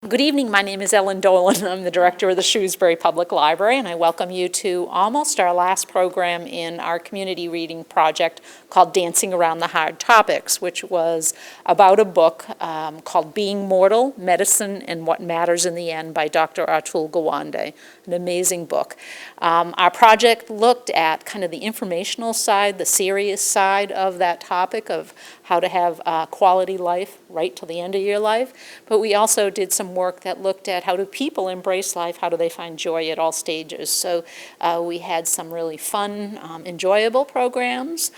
Good evening, my name is Ellen Dolan. I'm the director of the Shrewsbury Public Library, and I welcome you to almost our last program in our community reading project called Dancing Around the Hard Topics, which was about a book called Being Mortal, Medicine and What Matters in the End by Dr. Atul Gawande, an amazing book. Our project looked at kind of the informational side, the serious side of that topic of how to have a quality life right till the end of your life, but we also did some work that looked at how do people embrace life, how do they find joy at all stages. So we had some really fun, enjoyable programs.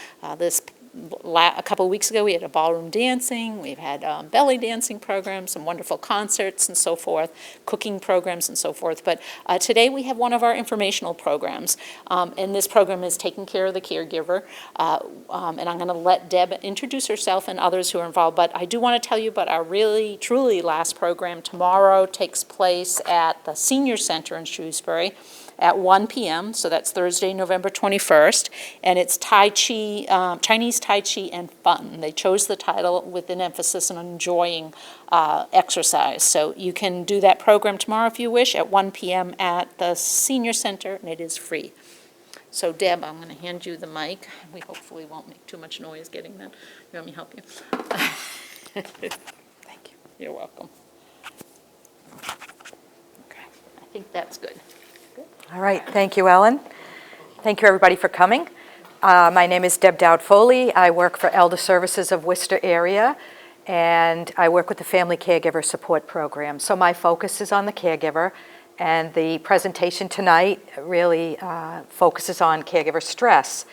A couple of weeks ago we had a ballroom dancing, we've had belly dancing programs, some wonderful concerts and so forth, cooking programs and so forth. But today we have one of our informational programs, and this program is Taking Care of the Caregiver. And I'm going to let Deb introduce herself and others who are involved, but I do want to tell you about our really, truly last program. Tomorrow takes place at the Senior Center in Shrewsbury at 1 p.m., so that's Thursday, November 21st, and it's Tai Chi, Chinese Tai Chi and fun. They chose the title with an emphasis on enjoying exercise. So you can do that program tomorrow if you wish at 1 p.m. at the Senior Center, and it is free. So Deb, I'm going to hand you the mic. We hopefully won't make too much noise getting that. You want me to help you? Thank you. You're welcome. Okay, I think that's good. All right, thank you, Ellen. Thank you, everybody, for coming. My name is Deb Dowd-Foley. I work for Elder Services of Worcester area, and I work with the Family Caregiver Support Program. So my focus is on the caregiver, and the presentation tonight really focuses on caregiver stress.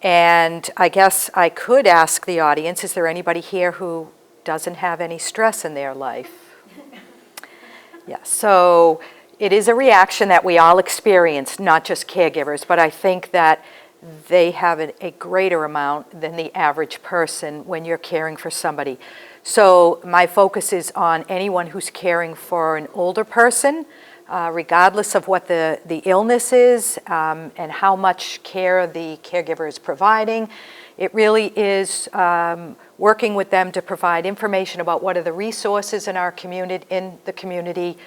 And I guess I could ask the audience, is there anybody here who doesn't have any stress in their life? Yeah, so it is a reaction that we all experience, not just caregivers, but I think that they have a greater amount than the average person when you're caring for somebody. So my focus is on anyone who's caring for an older person, regardless of what the illness is and how much care the caregiver is providing. It really is working with them to provide information about what are the resources in our community,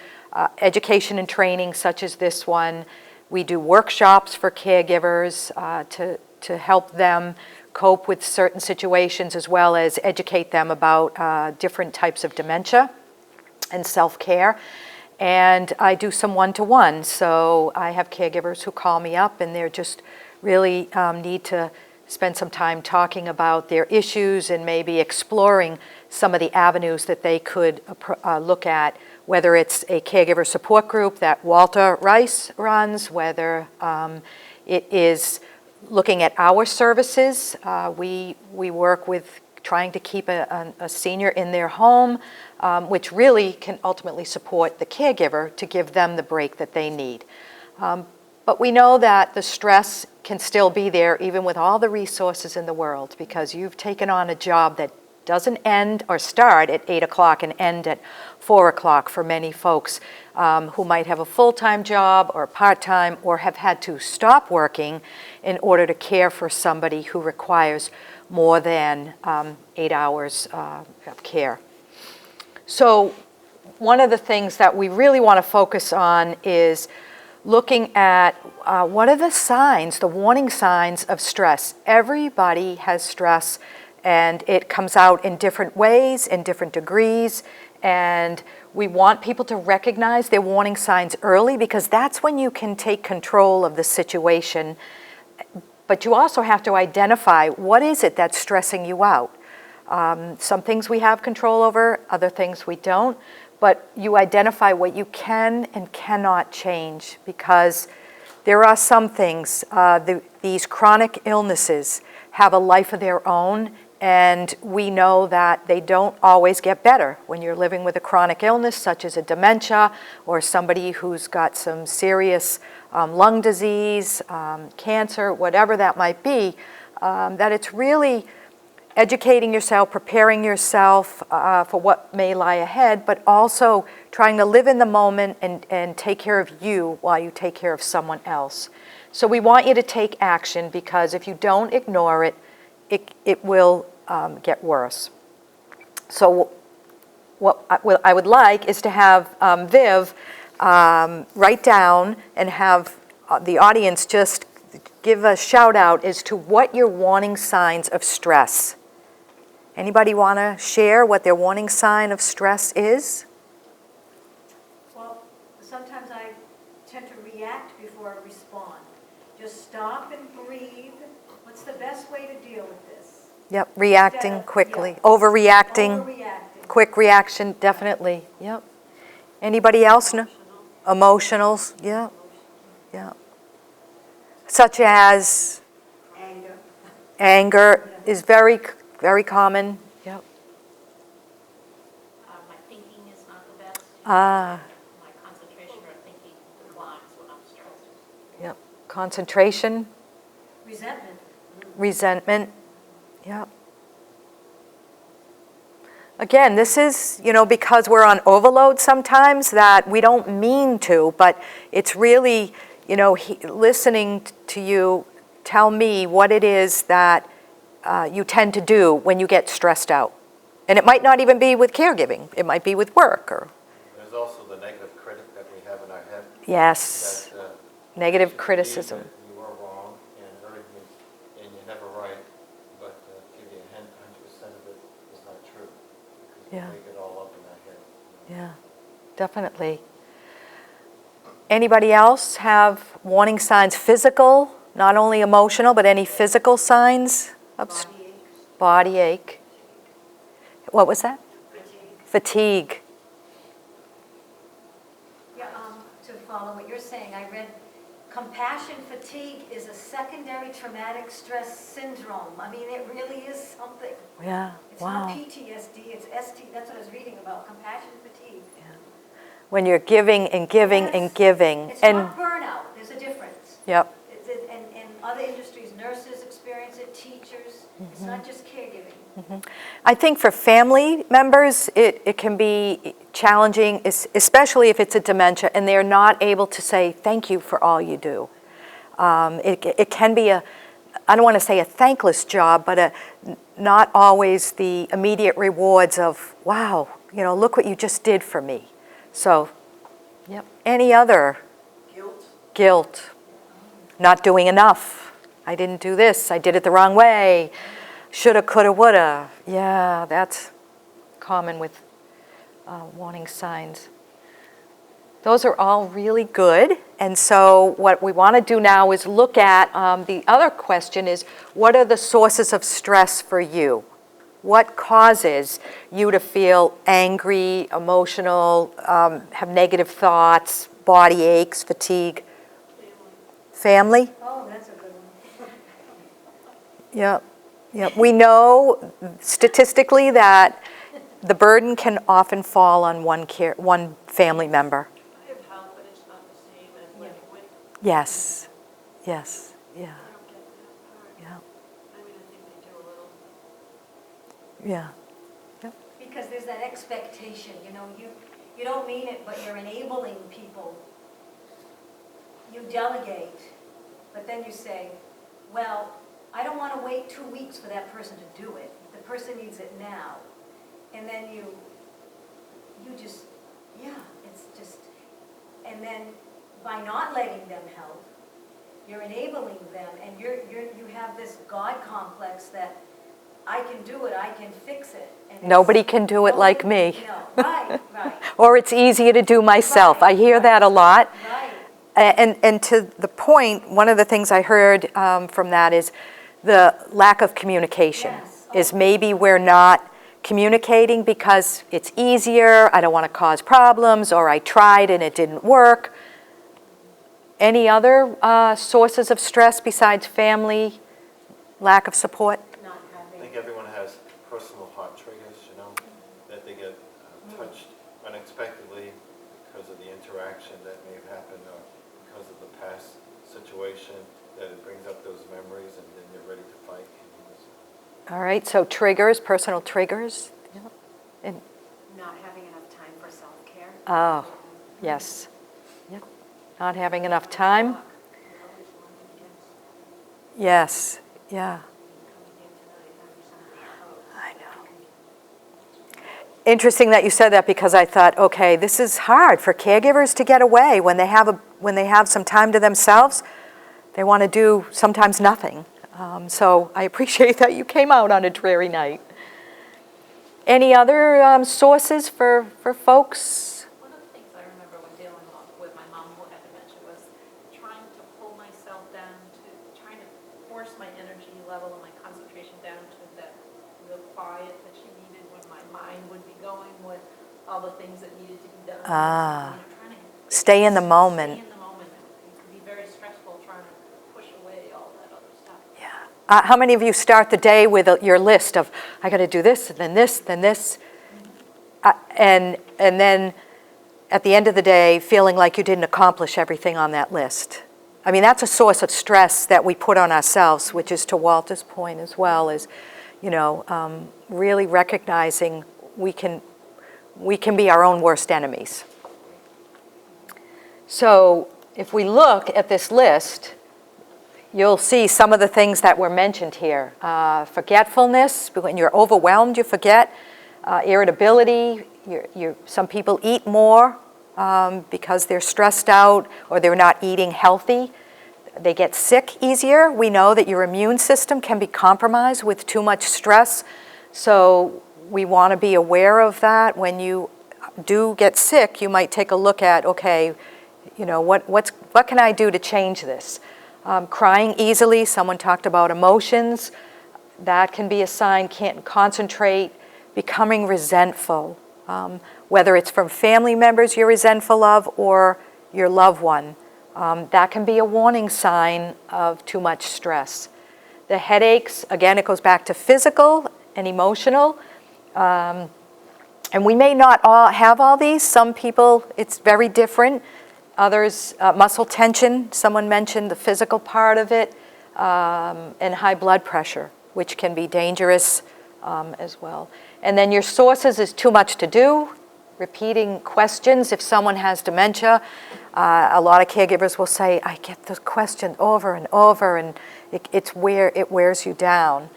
education and training such as this one. We do workshops for caregivers to help them cope with certain situations, as well as educate them about different types of dementia and self-care. And I do some one-to-one, so I have caregivers who call me up and they're just really need to spend some time talking about their issues and maybe exploring some of the avenues that they could look at, whether it's a caregiver support group that Walter Rice runs, whether it is looking at our services. We work with trying to keep a senior in their home, which really can ultimately support the caregiver to give them the break that they need. But we know that the stress can still be there even with all the resources in the world, because you've taken on a job that doesn't end or start at 8 o'clock and end at 4 o'clock for many folks who might have a full-time job or part-time or have had to stop working in order to care for somebody who requires more than 8 hours of care. So one of the things that we really want to focus on is looking at what are the signs, the warning signs of stress. Everybody has stress, and it comes out in different ways, in different degrees, and we want people to recognize their warning signs early, because that's when you can take control of the situation. But you also have to identify what is it that's stressing you out. Some things we have control over, other things we don't, but you identify what you can and cannot change, because there are some things, these chronic illnesses have a life of their own, and we know that they don't always get better. When you're living with a chronic illness such as a dementia or somebody who's got some serious lung disease, cancer, whatever that might be, that it's really educating yourself, preparing yourself for what may lie ahead, but also trying to live in the moment and take care of you while you take care of someone else. So we want you to take action, because if you don't ignore it, it will get worse. So what I would like is to have Viv write down and have the audience just give a shout out as to what your warning signs of stress. Anybody want to share what their warning sign of stress is? Well, sometimes I tend to react before I respond. Just stop and breathe. What's the best way to deal with this? Yep, reacting quickly. Yeah. Overreacting. Overreacting. Quick reaction, definitely. Yep. Anybody else? No? Emotionals. Yep. Yep. Such as Anger. anger is very, very common. Yep. My thinking is not the best. Ah. My concentration or thinking declines when I'm stressed. Yep. Concentration, Resentment. resentment. Yep. Again, this is, because we're on overload sometimes that we don't mean to, but it's really, listening to you tell me what it is that you tend to do when you get stressed out. And it might not even be with caregiving. It might be with work or. There's also the negative critic that we have in our head. Yes. That, Negative you criticism. believe that you are wrong and everything, and you're never right, but give you 100% of it is not true. Because Yeah. you make it all up in our head. Yeah, definitely. Anybody else have warning signs, physical, not only emotional, but any physical signs? Body ache. What was that? Fatigue. Yeah, to follow what you're saying, I read compassion fatigue is a secondary traumatic stress syndrome. I mean, it really is something. Yeah, It's not wow. PTSD, it's ST. That's what I was reading about, compassion fatigue. When you're giving and giving and Yes. giving. It's And, not burnout, there's a difference. yep, And other industries, nurses experience it, teachers. It's not just caregiving. I think for family members, it can be challenging, especially if it's a dementia and they're not able to say thank you for all you do. It can be I don't want to say a thankless job, but not always the immediate rewards of, wow, look what you just did for me. So, yep. Any other? Guilt. Not doing enough. I didn't do this. I did it the wrong way. Shoulda, coulda, woulda. Yeah, that's common with warning signs. Those are all really good. And so what we want to do now is look at the other question is, what are the sources of stress for you? What causes you to feel angry, emotional, have negative thoughts, body aches, fatigue? Family? Oh, that's a good one. Yep. Yep. We know statistically that the burden can often fall on one family member. I have help, but it's not the same as living with. Yes. Yes. Yeah. I don't get that part. Yeah. I mean, I think they do a little. Yeah. Because there's that expectation, you don't mean it, but you're enabling people. You delegate, but then you say, well, I don't want to wait 2 weeks for that person to do it. The person needs it now. And then you just, it's just, and then by not letting them help, you're enabling them, and you have this God complex that I can do it, I can fix it. And Nobody can do it like me. No, right. Or it's easier to do myself. I hear that a lot. Right. And to the point, one of the things I heard from that is the lack of communication. Yes. Is maybe we're not communicating because it's easier, I don't want to cause problems, or I tried and it didn't work. Any other sources of stress besides family, lack of support? I think everyone has personal heart triggers, that they get touched unexpectedly because of the interaction that may have happened or because of the past situation, that it brings up those memories and then you're ready to fight. All right, so triggers, personal triggers. Yep. And, Not having enough time for self-care. oh, yes. Yep. Not having enough time. Yes, yeah. I know. interesting that you said that, because I thought, okay, this is hard for caregivers to get away when they have some time to themselves. They want to do sometimes nothing. So I appreciate that you came out on a dreary night. Any other sources for folks? One of the things I remember when dealing with my mom who had dementia was trying to pull myself down trying to force my energy level and my concentration down to that real quiet that she needed when my mind would be going with all the things that needed to be done. Trying to Stay in the moment. Stay in the moment. It could be very stressful trying to push away all that other stuff. Yeah. How many of you start the day with your list of, I got to do this, and then this, then this, and then at the end of the day, feeling like you didn't accomplish everything on that list? I mean, that's a source of stress that we put on ourselves, which is to Walter's point as well, is, really recognizing we can be our own worst enemies. So if we look at this list, you'll see some of the things that were mentioned here. Forgetfulness, when you're overwhelmed, you forget. Irritability, some people eat more because they're stressed out or they're not eating healthy. They get sick easier. We know that your immune system can be compromised with too much stress. So we want to be aware of that. When you do get sick, you might take a look at, okay, what can I do to change this? Crying easily, someone talked about emotions. That can be a sign, can't concentrate, becoming resentful, whether it's from family members you're resentful of or your loved one. That can be a warning sign of too much stress. The headaches, again, it goes back to physical and emotional. And we may not all have all these. Some people, it's very different. Others, muscle tension, someone mentioned the physical part of it, and high blood pressure, which can be dangerous as well. And then your sources is too much to do, repeating questions. If someone has dementia, a lot of caregivers will say, I get the question over and over, and it wears you down.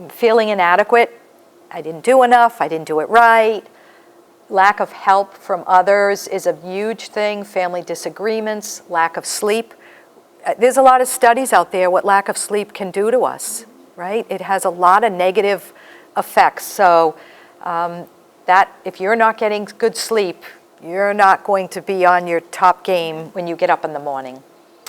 Feeling inadequate, I didn't do enough, I didn't do it right. Lack of help from others is a huge thing. Family disagreements, lack of sleep. There's a lot of studies out there what lack of sleep can do to us, right? It has a lot of negative effects. So that if you're not getting good sleep, you're not going to be on your top game when you get up in the morning.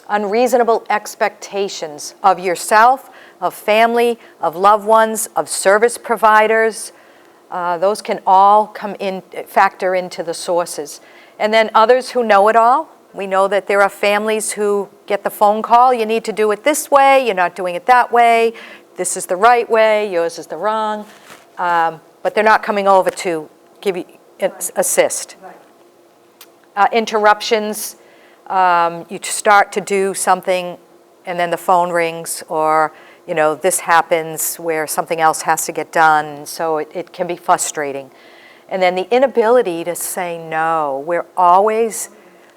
Unreasonable expectations of yourself, of family, of loved ones, of service providers. Those can all factor into the sources. And then others who know it all. We know that there are families who get the phone call, you need to do it this way, you're not doing it that way, this is the right way, yours is the wrong. But they're not coming over to give you assist. Interruptions, you start to do something and then the phone rings, or this happens where something else has to get done, so it can be frustrating. And then the inability to say no.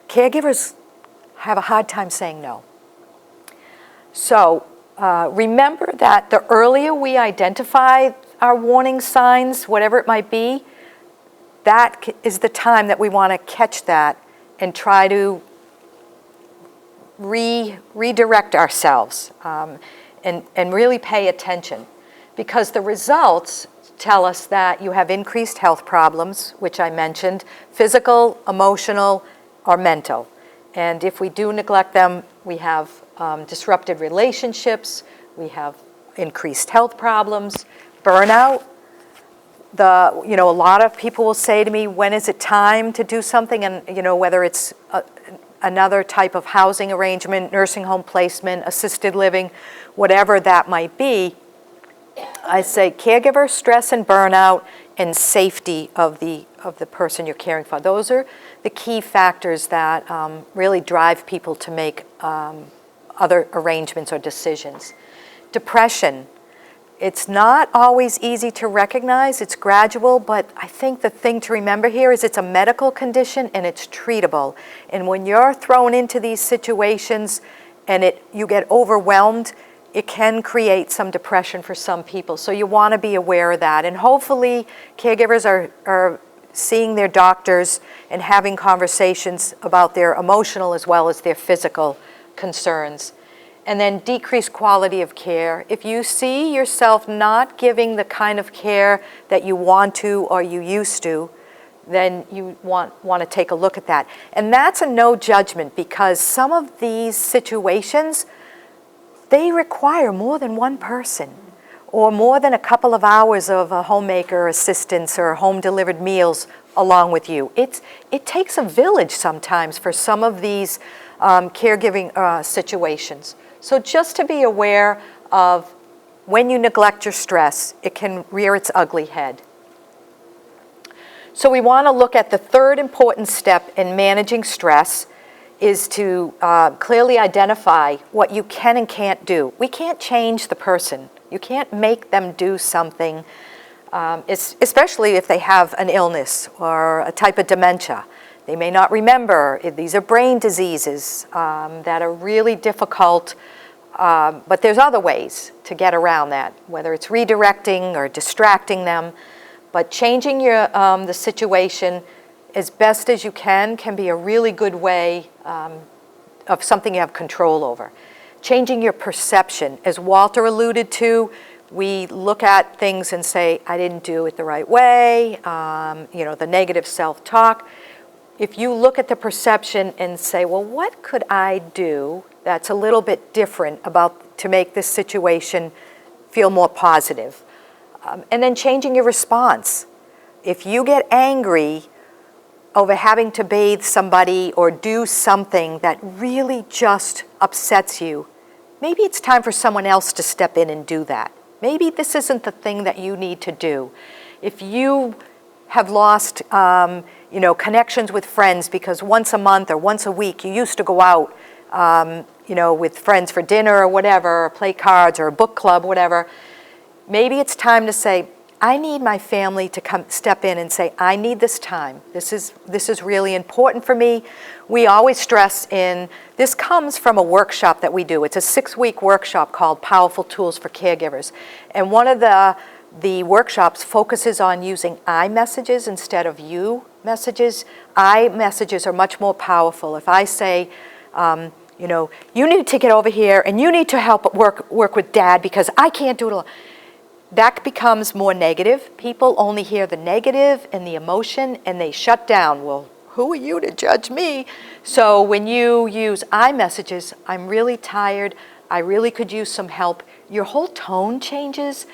Caregivers have a hard time saying no. So remember that the earlier we identify our warning signs, whatever it might be, that is the time that we want to catch that and try to redirect ourselves. And really pay attention, because the results tell us that you have increased health problems, which I mentioned, physical, emotional, or mental. And if we do neglect them, we have disrupted relationships, we have increased health problems, burnout. A lot of people will say to me, when is it time to do something? And whether it's another type of housing arrangement, nursing home placement, assisted living, whatever that might be, I say caregiver stress and burnout and safety of the person you're caring for. Those are the key factors that really drive people to make other arrangements or decisions. Depression. It's not always easy to recognize, it's gradual, but I think the thing to remember here is it's a medical condition and it's treatable. And when you're thrown into these situations and you get overwhelmed, it can create some depression for some people. So you want to be aware of that. And hopefully caregivers are seeing their doctors and having conversations about their emotional as well as their physical concerns. And then decreased quality of care. If you see yourself not giving the kind of care that you want to or you used to, then you want to take a look at that. And that's a no judgment, because some of these situations, they require more than one person or more than a couple of hours of a homemaker assistance or home delivered meals along with you. It takes a village sometimes for some of these caregiving situations. So just to be aware of when you neglect your stress, it can rear its ugly head. So we want to look at the third important step in managing stress is to clearly identify what you can and can't do. We can't change the person. You can't make them do something, especially if they have an illness or a type of dementia. They may not remember. These are brain diseases that are really difficult, but there's other ways to get around that, whether it's redirecting or distracting them. But changing the situation as best as you can be a really good way of something you have control over. Changing your perception. As Walter alluded to, we look at things and say, I didn't do it the right way, the negative self-talk. If you look at the perception and say, well, what could I do that's a little bit different to make this situation feel more positive? And then changing your response. If you get angry over having to bathe somebody or do something that really just upsets you, maybe it's time for someone else to step in and do that. Maybe this isn't the thing that you need to do. If you have lost connections with friends because once a month or once a week you used to go out with friends for dinner or whatever, or play cards or a book club, whatever, maybe it's time to say, I need my family to step in and say, I need this time. This is really important for me. We always stress this comes from a workshop that we do. It's a 6-week workshop called Powerful Tools for Caregivers. And one of the workshops focuses on using I messages instead of you messages. I messages are much more powerful. If I say, you need to get over here and you need to help work with Dad because I can't do it alone. That becomes more negative. People only hear the negative and the emotion and they shut down. Well, who are you to judge me? So when you use I messages, I'm really tired, I really could use some help, your whole tone changes.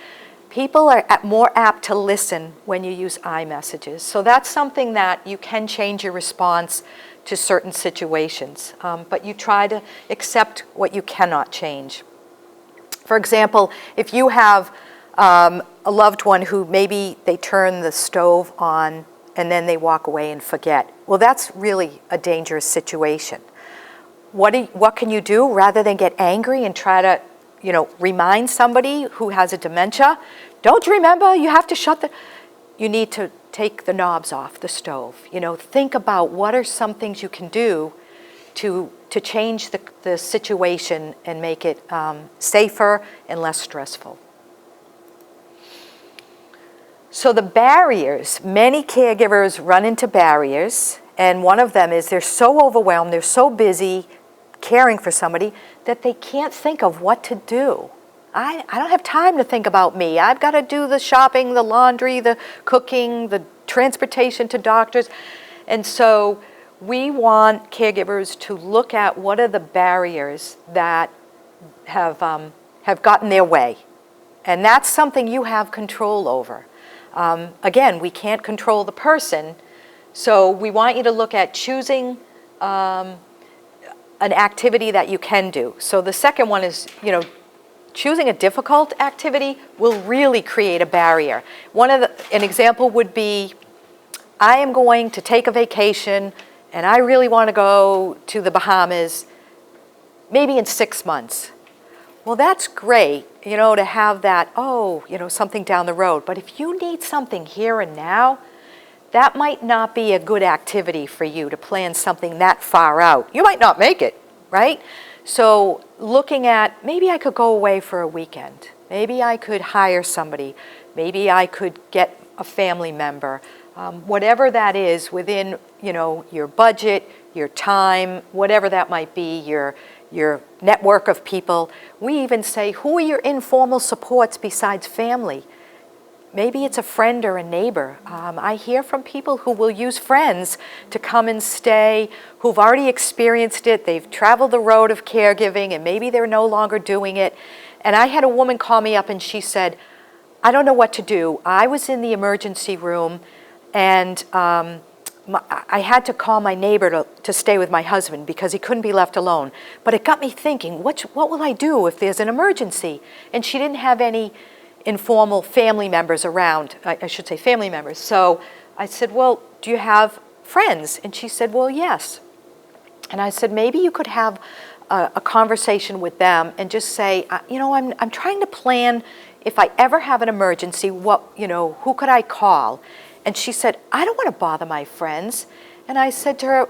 People are more apt to listen when you use I messages. So that's something that you can change your response to certain situations. But you try to accept what you cannot change. For example, if you have a loved one who maybe they turn the stove on and then they walk away and forget. Well, that's really a dangerous situation. What can you do rather than get angry and try to, remind somebody who has a dementia? Don't you remember? You have to you need to take the knobs off the stove. Think about what are some things you can do to change the situation and make it safer and less stressful. So the barriers, many caregivers run into barriers, and one of them is they're so overwhelmed, they're so busy caring for somebody that they can't think of what to do. I don't have time to think about me. I've got to do the shopping, the laundry, the cooking, the transportation to doctors. And so we want caregivers to look at what are the barriers that have gotten their way. And that's something you have control over. Again, we can't control the person, so we want you to look at choosing an activity that you can do. So the second one is, choosing a difficult activity will really create a barrier. An example would be, I am going to take a vacation and I really want to go to the Bahamas, maybe in 6 months. Well, that's great, to have that, something down the road. But if you need something here and now, that might not be a good activity for you to plan something that far out. You might not make it, right? So looking at, maybe I could go away for a weekend. Maybe I could hire somebody. Maybe I could get a family member. Whatever that is within, your budget, your time, whatever that might be, your network of people. We even say, who are your informal supports besides family? Maybe it's a friend or a neighbor. I hear from people who will use friends to come and stay, who've already experienced it. They've traveled the road of caregiving, and maybe they're no longer doing it. And I had a woman call me up, and she said, I don't know what to do. I was in the emergency room, and I had to call my neighbor to stay with my husband because he couldn't be left alone. But it got me thinking, what will I do if there's an emergency? And she didn't have any informal family members around, I should say family members. So I said, well, do you have friends? And she said, well, yes. And I said, maybe you could have a conversation with them and just say, I'm trying to plan if I ever have an emergency, who could I call? And she said, I don't want to bother my friends. And I said to her,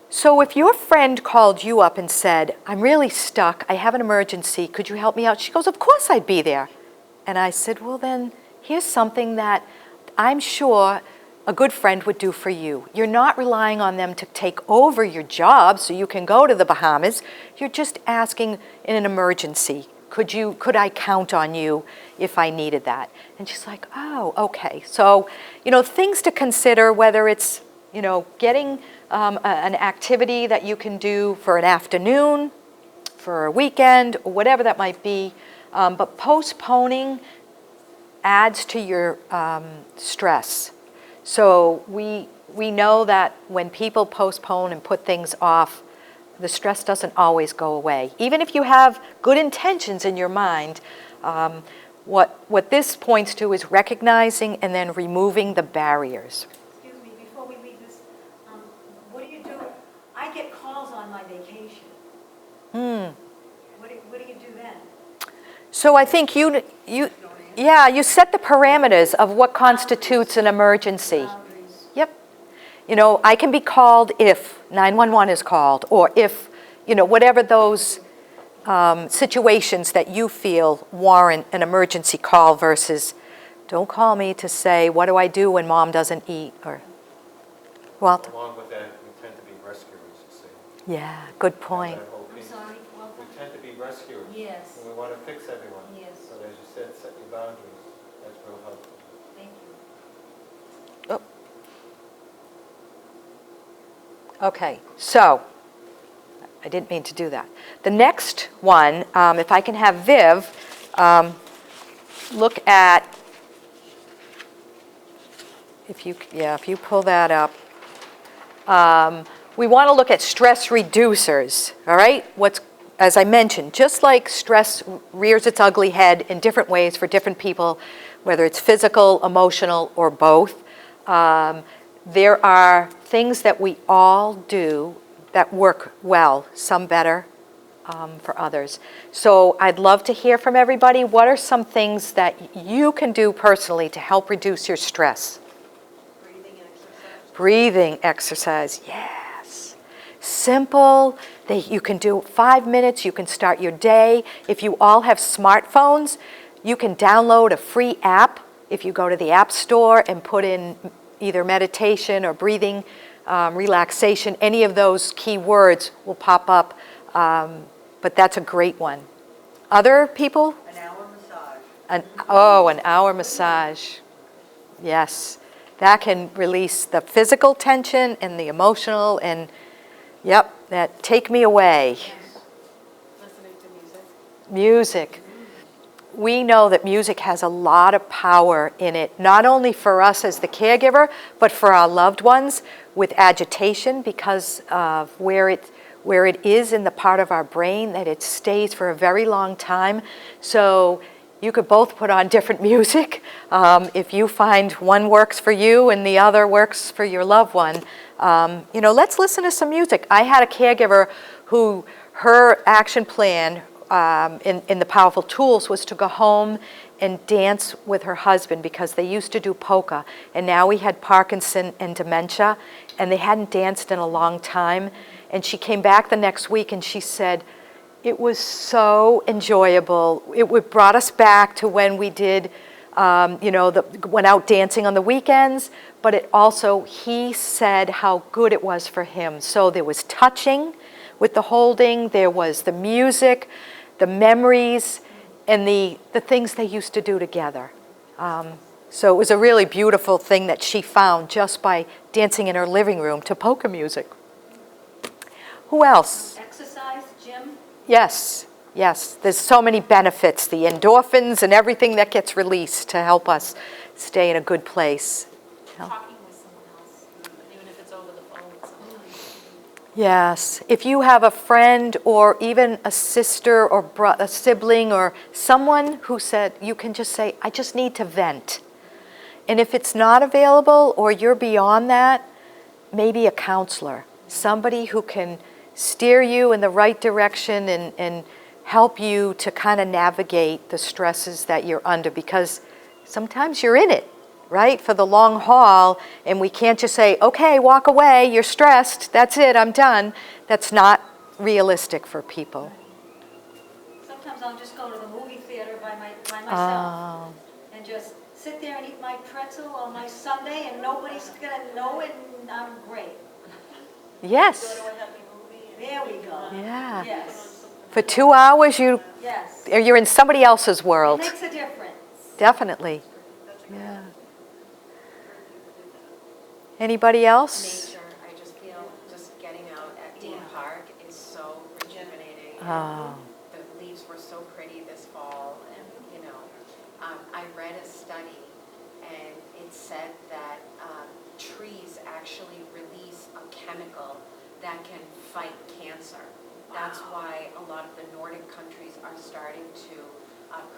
so if your friend called you up and said, I'm really stuck, I have an emergency, could you help me out? She goes, of course I'd be there. And I said, well then, here's something that I'm sure a good friend would do for you. You're not relying on them to take over your job so you can go to the Bahamas. You're just asking in an emergency, could I count on you if I needed that? And she's like, oh, okay. So, things to consider, whether it's, getting an activity that you can do for an afternoon, for a weekend, or whatever that might be. But postponing adds to your stress. So we know that when people postpone and put things off, the stress doesn't always go away. Even if you have good intentions in your mind, what this points to is recognizing and then removing the barriers. Excuse me, before we leave this, what do you do? I get calls on my vacation. What do you do then? So I think you set the parameters of what constitutes an emergency. Boundaries. Yep. I can be called if 911 is called, or if, whatever those situations that you feel warrant an emergency call versus don't call me to say, what do I do when mom doesn't eat? Or, Walt? Along with that, we tend to be rescuers, you see. Yeah, good point. That whole I'm piece. sorry, well, We tend to be rescuers. yes, And we want to fix everyone. Yes. So as you said, set your boundaries. That's real helpful. thank you. Okay, so, I didn't mean to do that. The next one, if I can have Viv look at, if you pull that up, we want to look at stress reducers, all right? As I mentioned, just like stress rears its ugly head in different ways for different people, whether it's physical, emotional, or both, there are things that we all do that work well, some better for others. So I'd love to hear from everybody. What are some things that you can do personally to help reduce your stress? Breathing exercise, yes. Simple, you can do 5 minutes, you can start your day. If you all have smartphones, you can download a free app. If you go to the App Store and put in either meditation or breathing, relaxation, any of those key words will pop up, but that's a great one. Other people? An hour massage. An hour massage, yes. That can release the physical tension and the emotional and, that take me away. Listening to music. Music. We know that music has a lot of power in it, not only for us as the caregiver, but for our loved ones with agitation because of where it is in the part of our brain that it stays for a very long time. So you could both put on different music. If you find one works for you and the other works for your loved one, let's listen to some music. I had a caregiver who, her action plan in the Powerful Tools was to go home and dance with her husband because they used to do polka. And now he had Parkinson and dementia, and they hadn't danced in a long time. And she came back the next week and she said, It was so enjoyable. Brought us back to when we did, went out dancing on the weekends, but it also, he said how good it was for him. So there was touching with the holding, there was the music, the memories, and the things they used to do together. So it was a really beautiful thing that she found just by dancing in her living room to polka music. Who else? Exercise, gym? Yes, yes. There's so many benefits, the endorphins and everything that gets released to help us stay in a good place. Talking with someone else, even if it's over the phone with someone else. Yes, if you have a friend or even a sister or a sibling or someone who said, you can just say, I just need to vent. And if it's not available or you're beyond that, maybe a counselor, somebody who can steer you in the right direction and help you to kind of navigate the stresses that you're under, because sometimes you're in it, right, for the long haul, and we can't just say, okay, walk away, you're stressed, that's it, I'm done. That's not realistic for people. Sometimes I'll just go to the movie theater by myself Oh. and just sit there and eat my pretzel on my Sunday, and nobody's gonna know it, and I'm great. Yes, There we go. yeah. Yes, For 2 hours, yes. you're in somebody else's It world. makes a difference. Definitely. Yeah. Anybody else? Nature, I just feel just getting out at Dean Park is so rejuvenating. Oh. The leaves were so pretty this fall, and, I read a study, and it said that trees actually release a chemical that can fight cancer. That's why a lot of the Nordic countries are starting to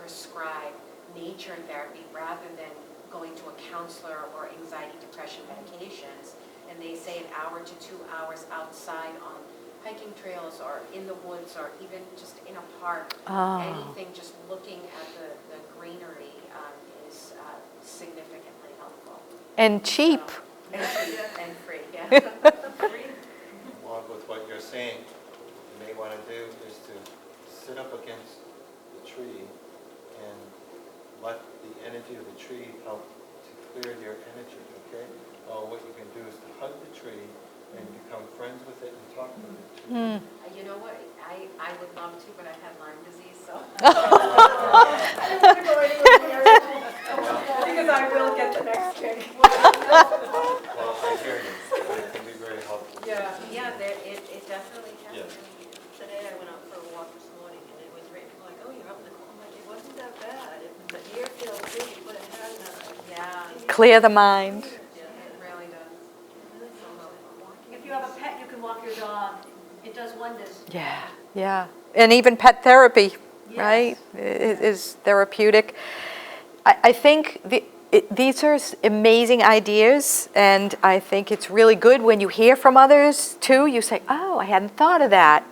prescribe nature therapy rather than going to a counselor or anxiety, depression medications. And they say an hour to 2 hours outside on hiking trails or in the woods or even just in a park. Oh. Anything, just looking at the greenery is significantly helpful. And cheap. And cheap and free, yeah. Along with what you're saying, you may want to do is to sit up against the tree and let the energy of the tree help to clear your energy, okay? Or what you can do is to hug the tree and become friends with it and talk with it. You know what, I would love to, but I have Lyme disease, so. Because I will get the next kick. Well, I hear you, but it can be very helpful. Yeah, it definitely can. Yes. Today I went out for a walk this morning and it was right, people like, oh, you're up in the cold. I'm like, it wasn't that bad. The air feels good, you put a hat on. Yeah, Clear the mind. it really does. If you have a pet, you can walk your dog. It does wonders. Yeah, yeah. And even pet therapy, Yes. right, is therapeutic. I think these are amazing ideas, and I think it's really good when you hear from others too. You say, oh, I hadn't thought of that.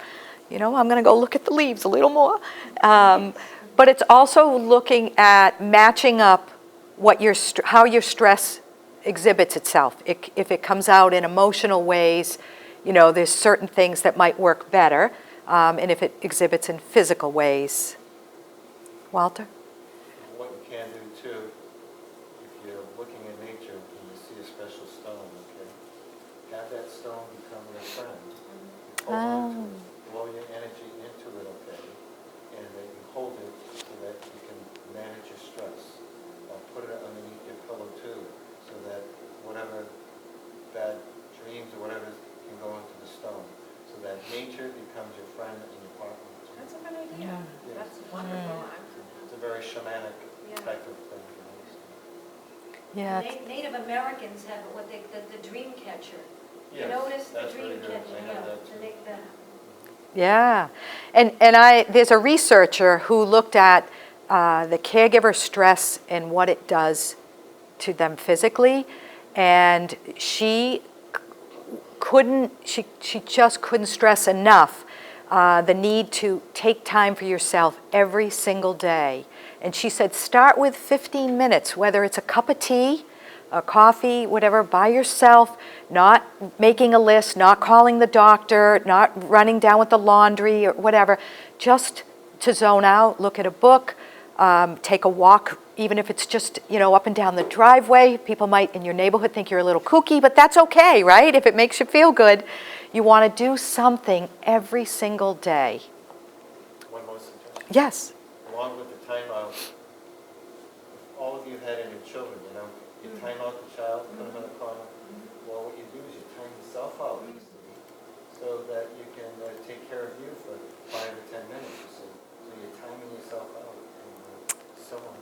I'm going to go look at the leaves a little more. But it's also looking at matching up how your stress exhibits itself. If it comes out in emotional ways, there's certain things that might work better, and if it exhibits in physical ways. Walter? What you can do too, if you're looking at nature and you see a special stone, okay, have that stone become your friend. You hold on to it, blow your energy into it, okay, and then you hold it so that you can manage your stress. Or put it underneath your pillow too, so that whatever bad dreams or whatever can go into the stone. So that nature becomes your friend and your partner. That's a good idea. Yes. That's wonderful. It's a very shamanic Yeah. type of thing. Yeah. Native Americans have the dream catcher. You Yes, notice the that's dream really good. catcher? I have Yeah, that too. Yeah, and there's a researcher who looked at the caregiver stress and what it does to them physically, and she just couldn't stress enough the need to take time for yourself every single day. And she said, start with 15 minutes, whether it's a cup of tea, a coffee, whatever, by yourself, not making a list, not calling the doctor, not running down with the laundry or whatever, just to zone out, look at a book, take a walk, even if it's just, up and down the driveway. People might in your neighborhood think you're a little kooky, but that's okay, right? If it makes you feel good. You want to do something every single day. One more suggestion. Yes. Along with the timeout, if all of you had any children, you time out the child, put them in a corner. Well, what you do is you time yourself out, so that you can take care of you for 5 or 10 minutes, you see. So you're timing yourself out, and so on.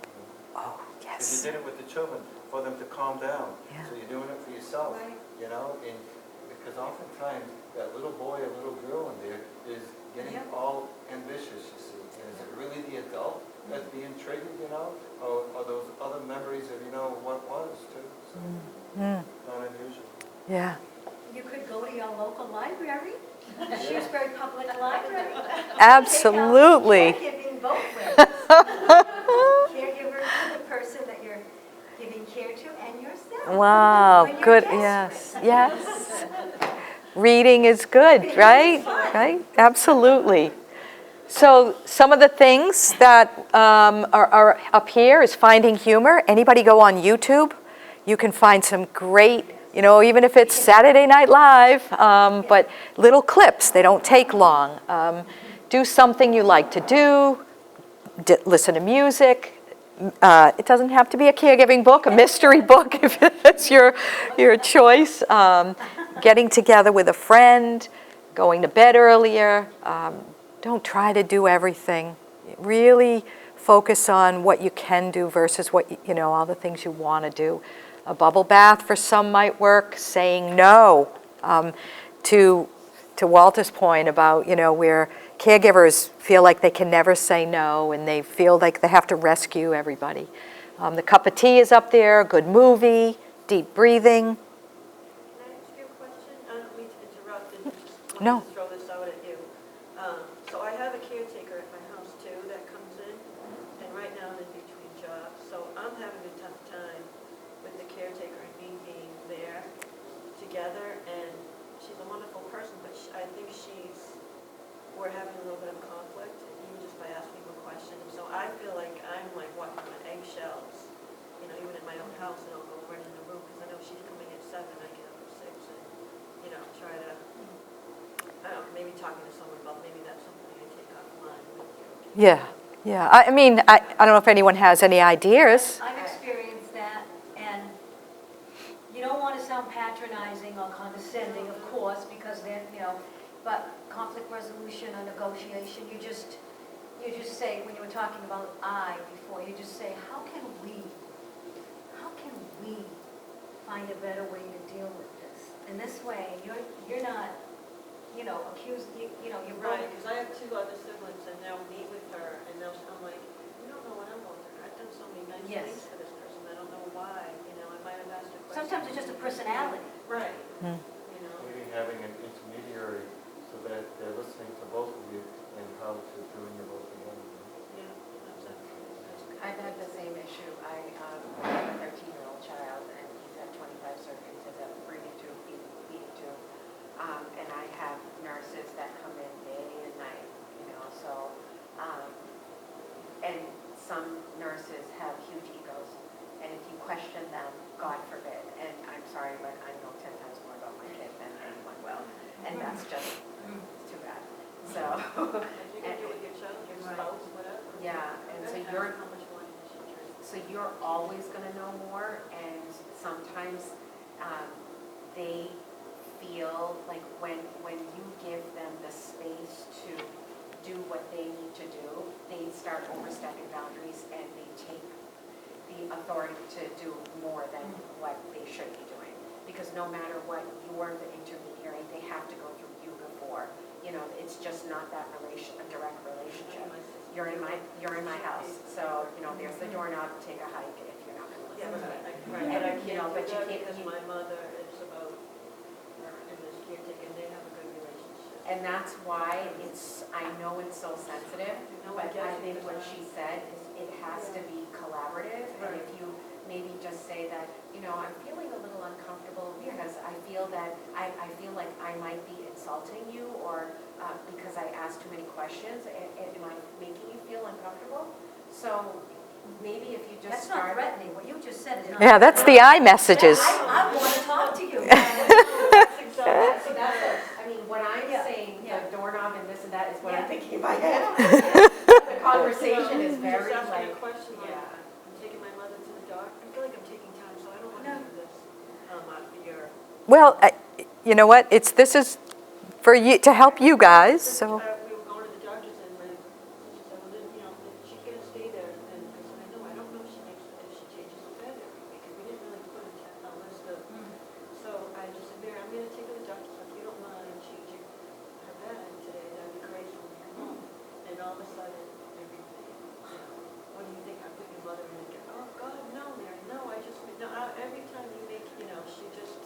Oh, Because yes. you did it with the children, for them to calm down. Yeah. So you're doing it for yourself, Right. and because oftentimes that little boy or little girl in there is getting Yeah. all ambitious, you see. And is it really the adult that's being triggered, or those other memories of, what was too? So, not unusual. Yeah. You could go to your local library, Shrewsbury Public Library. Absolutely. Take out caregiving both ways. Caregiver to the person that you're giving care to and yourself. Wow, When you're good, desperate. yes. Reading is good, right? Right, absolutely. So some of the things that are up here is finding humor. Anybody go on YouTube? You can find some great, even if it's Saturday Night Live, but little clips, they don't take long. Do something you like to do, listen to music. It doesn't have to be a caregiving book, a mystery book if that's your choice. Getting together with a friend, going to bed earlier. Don't try to do everything. Really focus on what you can do versus what, all the things you want to do. A bubble bath for some might work. Saying no. To Walter's point about, where caregivers feel like they can never say no and they feel like they have to rescue everybody. The cup of tea is up there, good movie, deep breathing. Can I ask you a question? I don't mean to interrupt, and just No. wanted to throw this out at you. So I have a caretaker at my house too that comes in, and right now I'm in between jobs, so I'm having a tough time with the caretaker and me being there together, and she's a wonderful person, but I think we're having a little bit of conflict, even just by asking her questions. So I feel like I'm like walking on eggshells, even in my own house, and I'll go run in the room, because I know she's coming at 7, I get up at 6, and, try to, I don't know, maybe talking to someone about maybe that's something I take offline with you. Yeah. I mean, I don't know if anyone has any ideas. I've experienced that, and you don't want to sound patronizing or condescending, of course, because then, but conflict resolution or negotiation, you just say, when you were talking about I before, you just say, how can we find a better way to deal with this? And this way, you're not, accused, you're Right, right. because I have 2 other siblings, and they'll meet with her, and I'm like, you don't know what I'm going through. I've done so many nice Yes. things for this person, I don't know why, I might have asked her questions. Sometimes it's just a personality. Right. Maybe having an intermediary so that they're listening to both of you and how to bring you both together. Yeah, that's I've had the same issue. I have a 13-year-old child, and he's had 25 surgeries, has a breathing tube, feeding tube. And I have nurses that come in day and night, so, and some nurses have huge egos, and if you question them, God forbid, and I'm sorry, but I know 10 times more about my kid than anyone will, and that's just too bad. So, You can do it with your child, your spouse, whatever. yeah, and so you're, How much money does she drink? so you're always going to know more, and sometimes they feel like when you give them the space to do what they need to do, they start overstepping boundaries and they take the authority to do more than what they should be doing. Because no matter what, you're the intermediary, they have to go through you before. It's just not that a direct relationship. You're in my house, so, there's the doorknob, take a hike if you're not going to Yeah, listen to but me. but I And, can't but do you that can't, because my mother, it's about her and this caretaker, and they have a good relationship. and that's why I know it's so sensitive, No, I but get I you, think because what she said is it has to be collaborative, and if you maybe just say that, I'm feeling a little uncomfortable because I feel like I might be insulting you, or because I asked too many questions. Am I making you feel uncomfortable? So maybe if you just That's not start. threatening, what you just said is not. Yeah, that's the I messages. I want to talk to you. So that's I mean, when I'm saying yeah. the doorknob and this and that is what Yeah. I'm thinking in my head. The conversation is very Just asking like, a question, like, yeah. I'm taking my mother to the doctor, I feel like I'm taking time, so I don't want to do this, out of your. Well, you know what, this is for you, to help you guys, so. We were going to the doctor's and my sister said, well, then, she can't stay there. And I said, I don't know if she changes her bed every week, because we didn't really put a list of. So I just said, Mary, I'm going to take her to the doctor, so if you don't mind changing her bed today, that'd be great for me. And all of a sudden, everything, what do you think? I put your mother in again. Oh, God, no, Mary, no, every time you make, she just,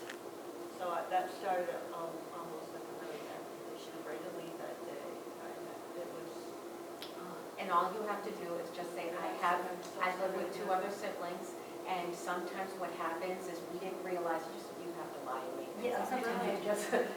so that started almost like a really bad condition. I'm ready to leave that day. It was, And all you have to do is just say, I live with 2 other siblings, and sometimes what happens is we didn't realize, you have to lie and make things Yeah, up. sometimes.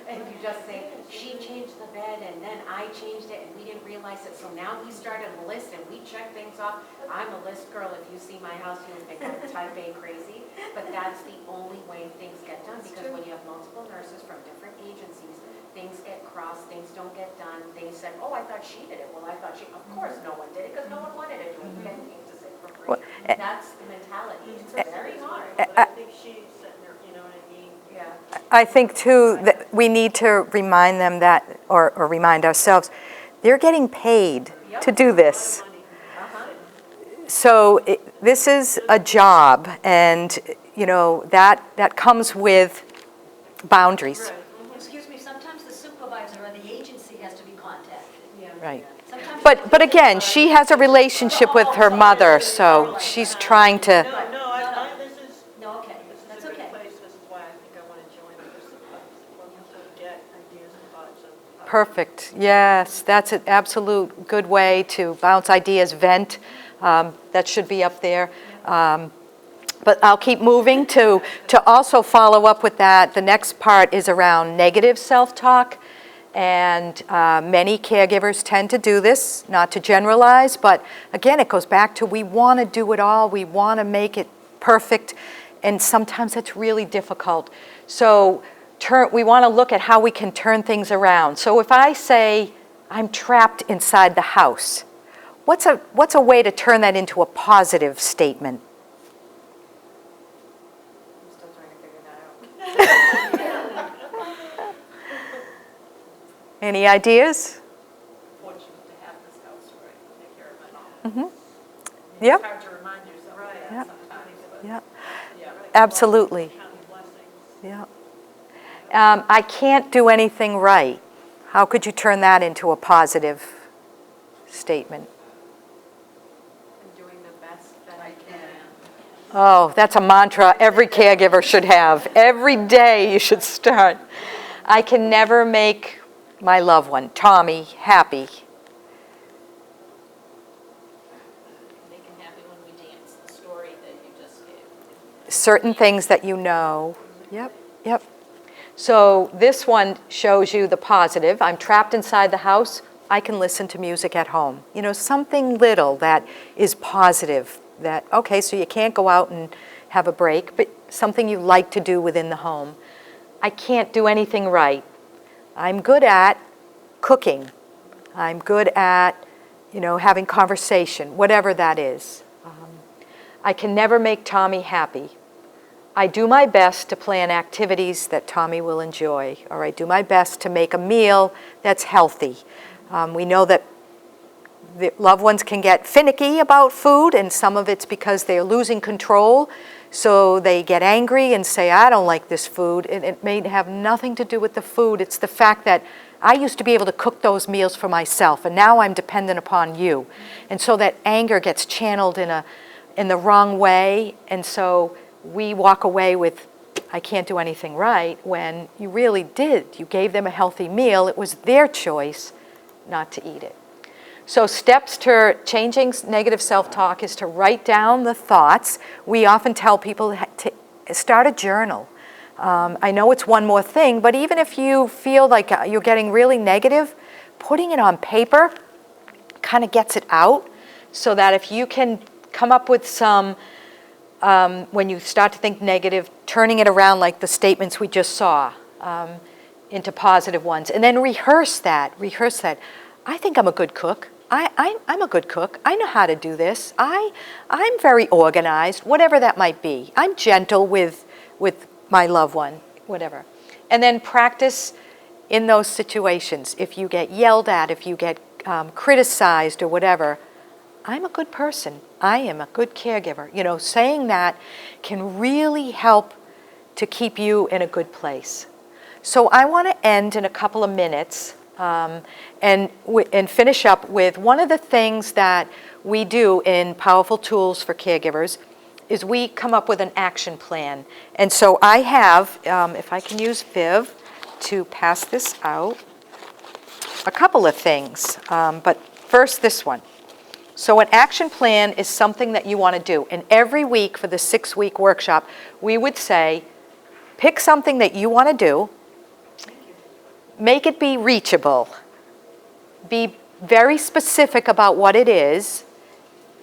And you just say, she changed the bed, and then I changed it, and we didn't realize it, so now we started a list, and we check things off. I'm a list girl. If you see my house, you would think I'm type A crazy, but that's the only way things get done, because when you have multiple nurses from different agencies, things get crossed, things don't get done. They said, oh, I thought she did it. Well, I thought of course no one did it, because no one wanted to do it. Ben came to sit for free. That's the mentality. It's very hard. but I think she's sitting there, you know what I mean? Yeah. I think too, that we need to remind them that, or remind ourselves, they're getting paid to do this. Money. So this is a job, and, that comes with boundaries. Right. Excuse me, sometimes the supervisor or the agency has to be contacted. Right. Sometimes But again, she has a relationship with her mother, so she's trying to, No, this is, No, okay, this that's is a okay. good place. This is why I think I want to join this, to get ideas and thoughts of. perfect, yes, that's an absolute good way to bounce ideas, vent. That should be up there. But I'll keep moving to also follow up with that. The next part is around negative self-talk. And many caregivers tend to do this, not to generalize, but again, it goes back to we want to do it all, we want to make it perfect, and sometimes it's really difficult. So we want to look at how we can turn things around. So if I say, I'm trapped inside the house, what's a way to turn that into a positive statement? I'm still trying to figure that out. Any ideas? Fortunate to have this house where I can take care of my mom. Yep. It's hard to remind yourself of that Yep. sometimes, but Yep. yeah. Absolutely. Counting blessings. Yeah. I can't do anything right. How could you turn that into a positive statement? I'm doing the best that I can. Oh, that's a mantra every caregiver should have. Every day you should start. I can never make my loved one, Tommy, happy. Make him happy when we dance, the story that you just gave. Certain things that you know. Yep. So this one shows you the positive. I'm trapped inside the house. I can listen to music at home. Something little that is positive. That, okay, so you can't go out and have a break, but something you like to do within the home. I can't do anything right. I'm good at cooking. I'm good at, having conversation, whatever that is. I can never make Tommy happy. I do my best to plan activities that Tommy will enjoy, or I do my best to make a meal that's healthy. We know that the loved ones can get finicky about food, and some of it's because they're losing control. So they get angry and say, I don't like this food. And it may have nothing to do with the food. It's the fact that I used to be able to cook those meals for myself, and now I'm dependent upon you. And so that anger gets channeled in the wrong way. And so we walk away with, I can't do anything right, when you really did. You gave them a healthy meal. It was their choice not to eat it. So steps to changing negative self-talk is to write down the thoughts. We often tell people to start a journal. I know it's one more thing, but even if you feel like you're getting really negative, putting it on paper kind of gets it out, so that if you can come up with some, when you start to think negative, turning it around like the statements we just saw into positive ones, and then rehearse that. I think I'm a good cook. I'm a good cook. I know how to do this. I'm very organized, whatever that might be. I'm gentle with my loved one, whatever. And then practice in those situations. If you get yelled at, if you get criticized or whatever, I'm a good person. I am a good caregiver. You know, saying that can really help to keep you in a good place. So I want to end in a couple of minutes and finish up with one of the things that we do in Powerful Tools for Caregivers is we come up with an action plan. And so I have, if I can use Viv to pass this out, a couple of things, but first this one. So an action plan is something that you want to do. And every week for the 6-week workshop, we would say, pick something that you want to do, make it be reachable, be very specific about what it is,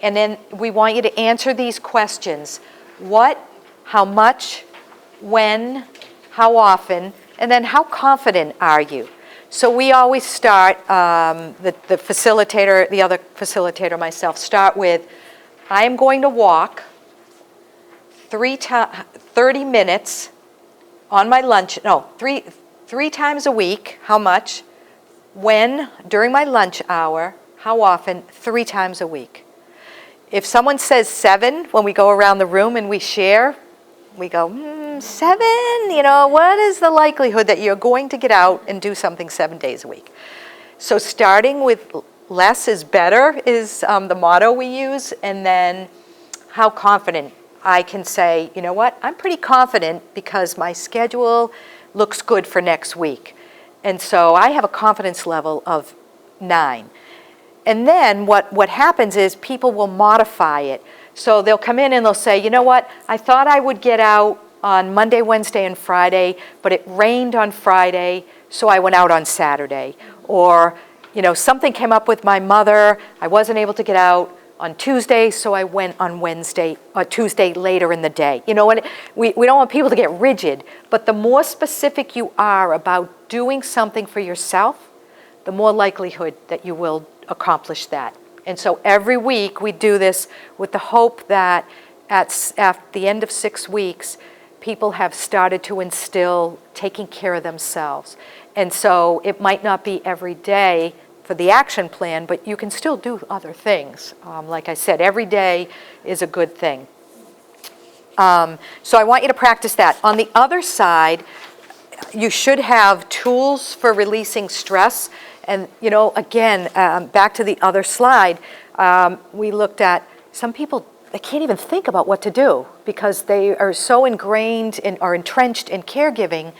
and then we want you to answer these questions. What, how much, when, how often, and then how confident are you? So we always start, the facilitator, the other facilitator, myself, start with, I am going to walk 30 minutes on my lunch, three times a week, how much, when, during my lunch hour, how often, 3 times a week. If someone says 7, when we go around the room and we share, we go, 7, you know, what is the likelihood that you're going to get out and do something 7 days a week? So starting with less is better is the motto we use, and then how confident I can say, you know what, I'm pretty confident because my schedule looks good for next week. And so I have a confidence level of 9. And then what happens is people will modify it. So they'll come in and they'll say, you know what, I thought I would get out on Monday, Wednesday, and Friday, but it rained on Friday, so I went out on Saturday. Or, you know, something came up with my mother, I wasn't able to get out on Tuesday, so I went on Wednesday or Tuesday later in the day. You know what, we don't want people to get rigid, but the more specific you are about doing something for yourself, the more likelihood that you will accomplish that. And so every week we do this with the hope that at the end of 6 weeks, people have started to instill taking care of themselves. And so it might not be every day for the action plan, but you can still do other things. Like I said, every day is a good thing. So I want you to practice that. On the other side, you should have tools for releasing stress. And, you know, again, back to the other slide, we looked at some people, they can't even think about what to do because they are so ingrained or entrenched in caregiving,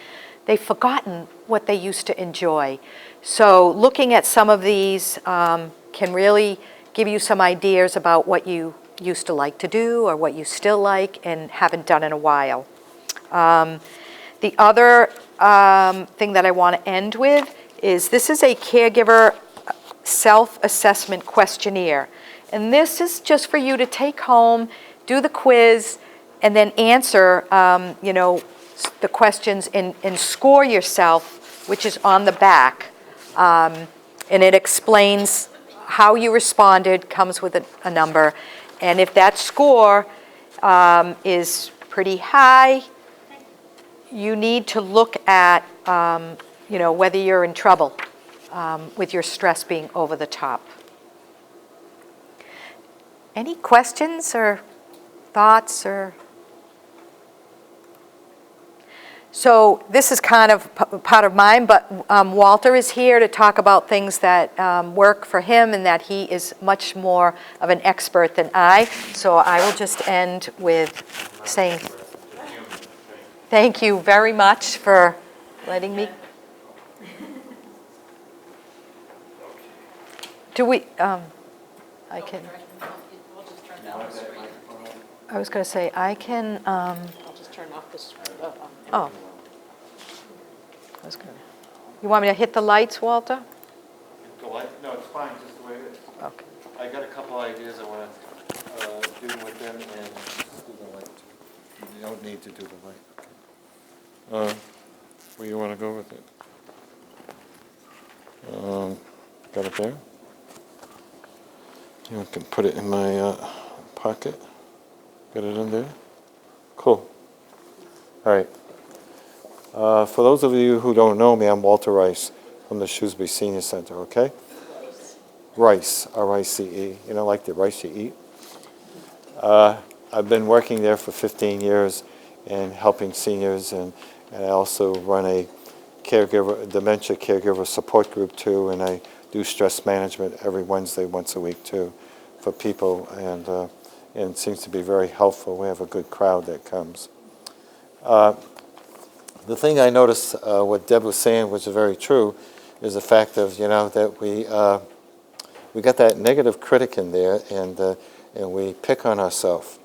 they've forgotten what they used to enjoy. So looking at some of these can really give you some ideas about what you used to like to do or what you still like and haven't done in a while. The other thing that I want to end with is this is a caregiver self-assessment questionnaire. And this is just for you to take home, do the quiz, and then answer, you know, the questions and score yourself, which is on the back. And it explains how you responded, comes with a number. And if that score is pretty high, you need to look at, you know, whether you're in trouble with your stress being over the top. Any questions or thoughts or? So this is kind of part of mine, but Walter is here to talk about things that work for him and that he is much more of an expert than I. So I will just end with saying thank you very much for letting me Do we, I can, We'll just turn down the screen. I was going to say, I can, I'll just turn off this. oh. I was going to, you want me to hit the lights, Walter? No, it's fine, just the way it is. Okay. I got a couple ideas I want to do with them and do the light. You don't need to do the light. Where you want to go with it? Got it there? You can put it in my pocket. Got it in there? Cool. All right. For those of you who don't know me, I'm Walter Rice from the Shrewsbury Senior Center, okay? Rice, R-I-C-E, you know, like the rice you eat. I've been working there for 15 years and helping seniors, and I also run a dementia caregiver support group too, and I do stress management every Wednesday, once a week too, for people, and it seems to be very helpful. We have a good crowd that comes. The thing I noticed, what Deb was saying, which is very true, is the fact of, you know, that we got that negative critic in there, and we pick on ourselves.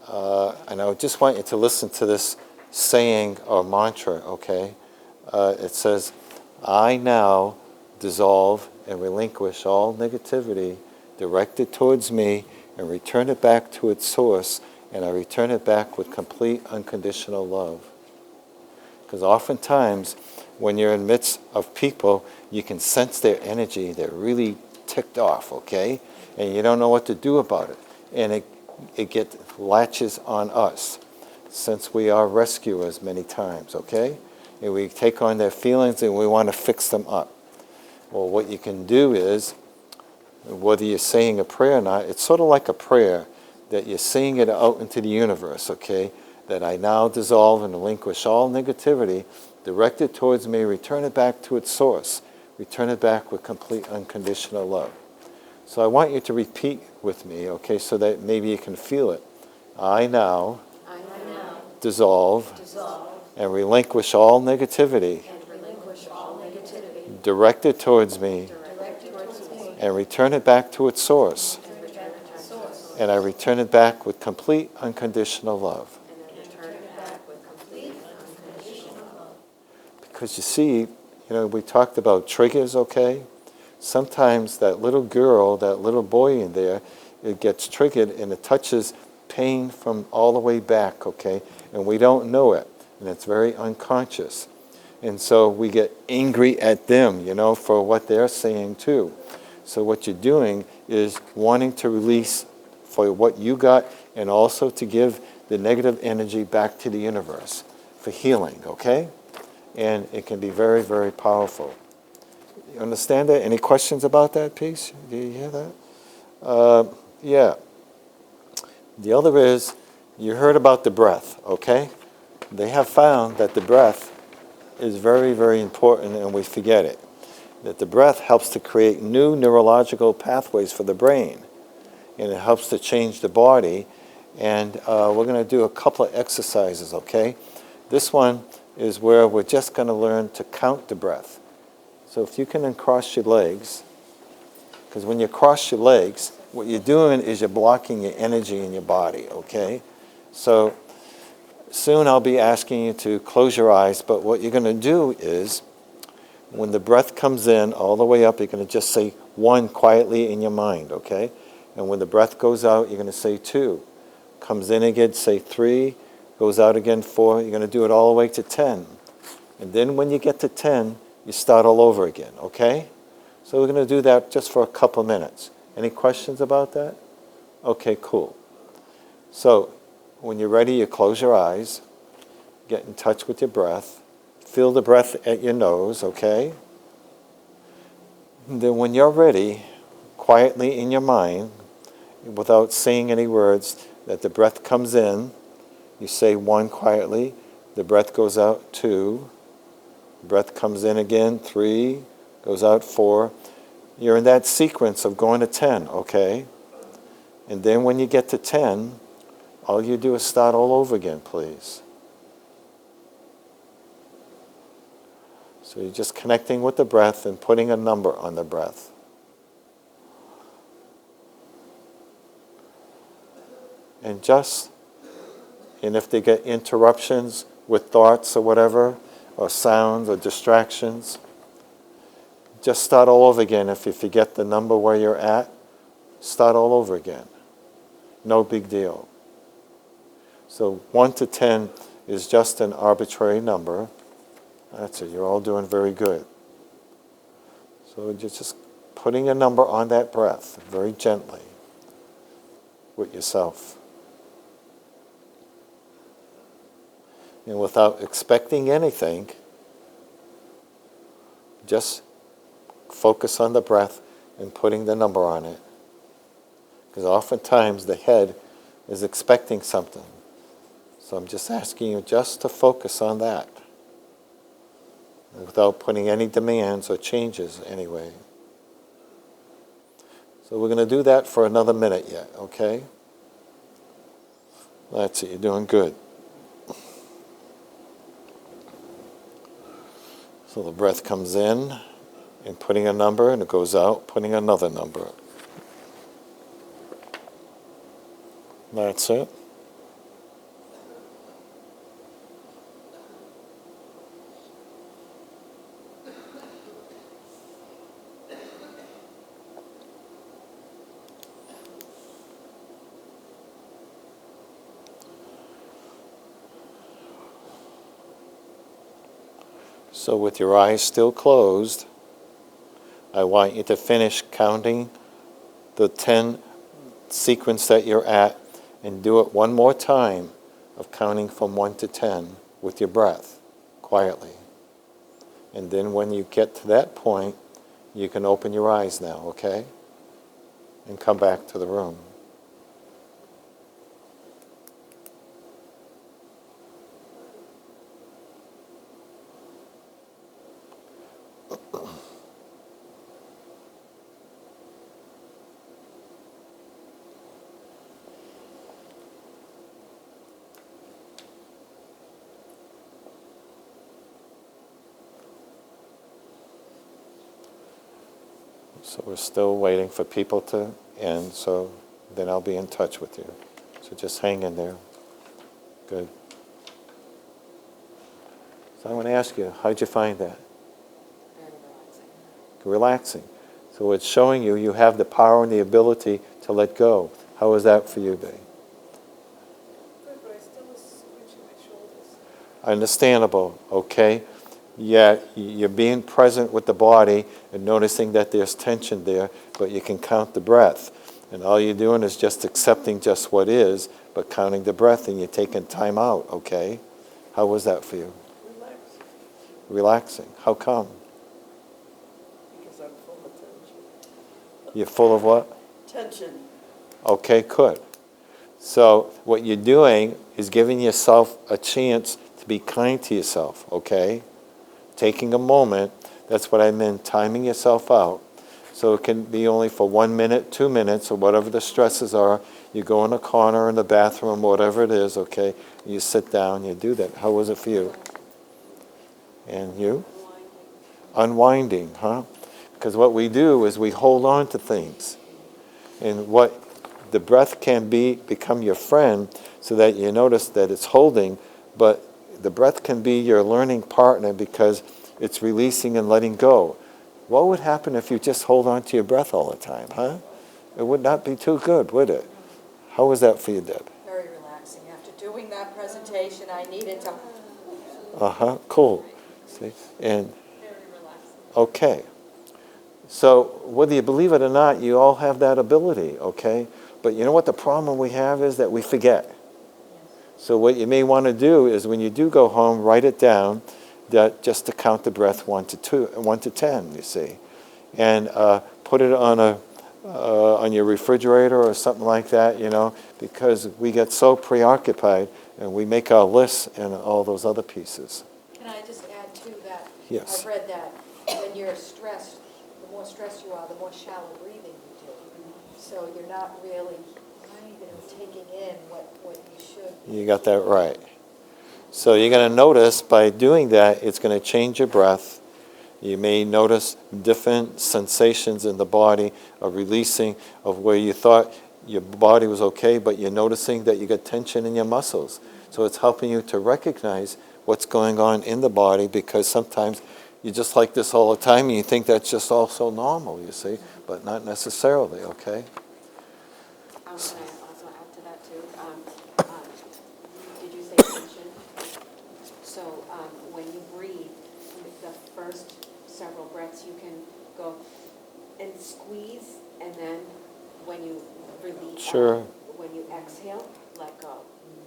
And I just want you to listen to this saying or mantra, okay? It says, I now dissolve and relinquish all negativity directed towards me and return it back to its source, and I return it back with complete unconditional love. Because oftentimes, when you're in the midst of people, you can sense their energy. They're really ticked off, okay? And you don't know what to do about it. And it latches on us, since we are rescuers many times, okay? And we take on their feelings and we want to fix them up. Well, what you can do is, whether you're saying a prayer or not, it's sort of like a prayer that you're saying it out into the universe, okay? That I now dissolve and relinquish all negativity directed towards me, return it back to its source, return it back with complete unconditional love. So I want you to repeat with me, okay, so that maybe you can feel it. I now dissolve and relinquish all negativity directed towards me and return it back to its source. And I return it back with complete unconditional love. Because you see, you know, we talked about triggers, okay? Sometimes that little girl, that little boy in there, it gets triggered and it touches pain from all the way back, okay? And we don't know it, and it's very unconscious. And so we get angry at them, you know, for what they're saying too. So what you're doing is wanting to release for what you got, and also to give the negative energy back to the universe for healing, okay? And it can be very, very powerful. You understand that? Any questions about that piece? Do you hear that? Yeah. The other is, you heard about the breath, okay? They have found that the breath is very, very important, and we forget it. That the breath helps to create new neurological pathways for the brain, and it helps to change the body. And we're going to do a couple of exercises, okay? This one is where we're just going to learn to count the breath. So if you can uncross your legs, because when you cross your legs, what you're doing is you're blocking your energy in your body, okay? So soon I'll be asking you to close your eyes, but what you're going to do is, when the breath comes in all the way up, you're going to just say 1 quietly in your mind, okay? And when the breath goes out, you're going to say 2. Comes in again, say 3. Goes out again, 4. You're going to do it all the way to 10. And then when you get to 10, you start all over again, okay? So we're going to do that just for a couple minutes. Any questions about that? Okay, cool. So when you're ready, you close your eyes. Get in touch with your breath. Feel the breath at your nose, okay? And then when you're ready, quietly in your mind, without saying any words, that the breath comes in, you say 1 quietly, the breath goes out 2, the breath comes in again 3, goes out 4. You're in that sequence of going to 10, okay? And then when you get to 10, all you do is start all over again, please. So you're just connecting with the breath and putting a number on the breath. and if they get interruptions with thoughts or whatever, or sounds or distractions, just start all over again. If you forget the number where you're at, start all over again. No big deal. So 1 to 10 is just an arbitrary number. That's it. You're all doing very good. So you're just putting a number on that breath very gently with yourself. And without expecting anything, just focus on the breath and putting the number on it. Because oftentimes the head is expecting something. So I'm just asking you just to focus on that without putting any demands or changes anyway. So we're going to do that for another minute yet, okay? That's it, you're doing good. So the breath comes in and putting a number, and it goes out, putting another number. That's it. So with your eyes still closed, I want you to finish counting the 10 sequence that you're at, and do it one more time of counting from 1 to 10 with your breath, quietly. And then when you get to that point, you can open your eyes now, okay? And come back to the room. So we're still waiting for people to end, so then I'll be in touch with you. So just hang in there. Good. So I want to ask you, how'd you find that? Very relaxing. Relaxing. So it's showing you have the power and the ability to let go. How was that for you, Dave? Good, but I still was squinching my shoulders. Understandable, okay? Yeah, you're being present with the body and noticing that there's tension there, but you can count the breath. And all you're doing is just accepting just what is, but counting the breath, and you're taking time out, okay? How was that for you? Relaxed, Relaxing. How come? because I'm full of tension. You're full of what? Tension. Okay, good. So what you're doing is giving yourself a chance to be kind to yourself, okay? Taking a moment, that's what I meant, timing yourself out. So it can be only for 1 minute, 2 minutes, or whatever the stresses are. You go in a corner in the bathroom, whatever it is, okay? You sit down, you do that. How was it for you? And you? Unwinding, huh? Because what we do is we hold on to things. And what the breath can become your friend, so that you notice that it's holding, but the breath can be your learning partner because it's releasing and letting go. What would happen if you just hold on to your breath all the time, huh? It would not be too good, would it? How was that for you, Deb? Very relaxing. After doing that presentation, I needed to... Uh-huh, cool. See? And, Very relaxing. okay. So whether you believe it or not, you all have that ability, okay? But you know what the problem we have is that we forget. So what you may want to do is when you do go home, write it down, that just to count the breath 1 to 10, you see. And put it on your refrigerator or something like that, you know, because we get so preoccupied and we make our lists and all those other pieces. Can I just add to that? Yes. I've read that when you're stressed, the more stressed you are, the more shallow breathing you do. So you're not really taking in what you should. You got that right. So you're going to notice by doing that, it's going to change your breath. You may notice different sensations in the body of releasing of where you thought your body was okay, but you're noticing that you got tension in your muscles. So it's helping you to recognize what's going on in the body, because sometimes you're just like this all the time and you think that's just all so normal, you see, but not necessarily, okay? Can I also add to that too? Did you say tension? So when you breathe, the first several breaths, you can go and squeeze, and then when you release, Sure. when you exhale, let go.